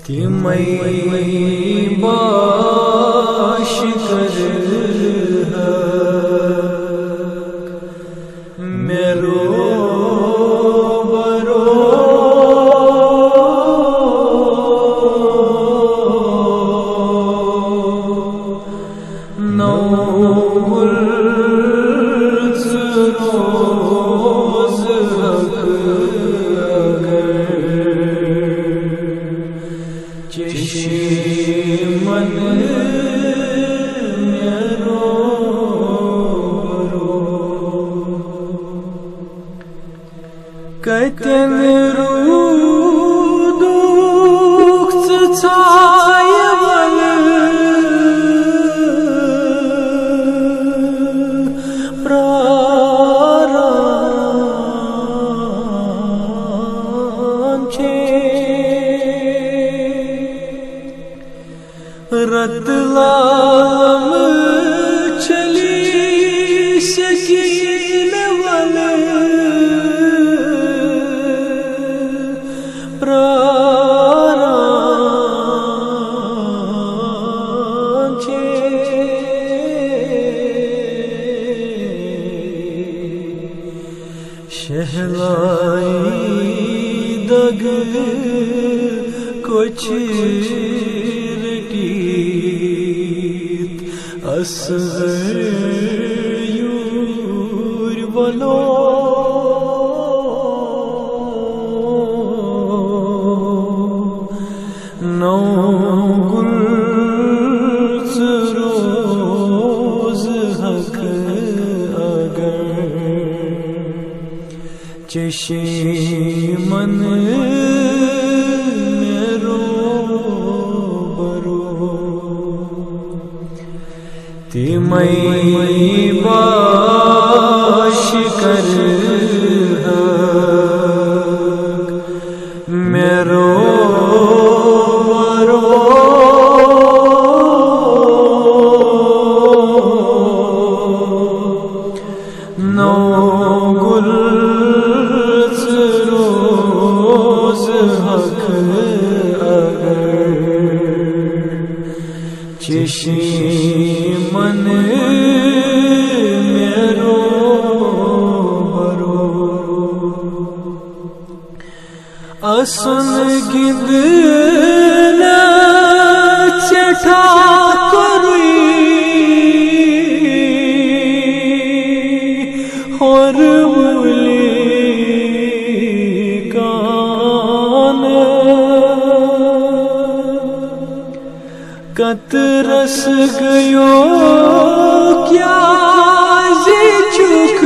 तिमई बाश कर मेरो बरो नौ गुल रोज हक मन मेरो बरो कतन दुख छाय मन प्राण छे रतलाम चली सकीन वल प्राण छे शहलाई दग कुछ असर यूर बलो नौ गुल रोज हक अगर चशे मन मेरो बरो तिमई बाश कर मेरो बरो नौ गुल रोज हक अगर चशे मन मेरो बरो असुन गिंद चठा करुई और बोले कान कत रस गयो क्या जे चुक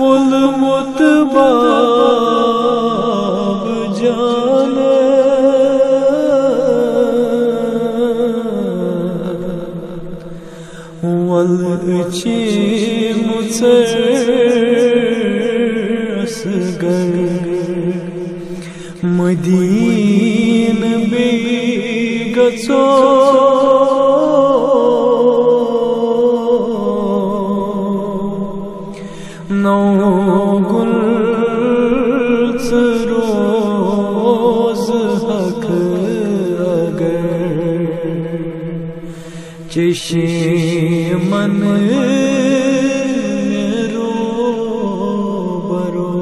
वोल मोत बाब जान वल चे मुसर मदीन बेगचो नौ गुल रोज हक अगर चशे मन मेरो बरो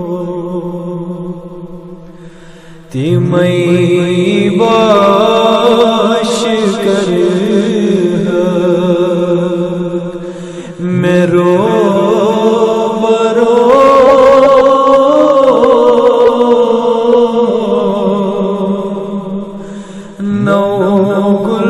तिमई बाश कर मेरो बरो नौ गुल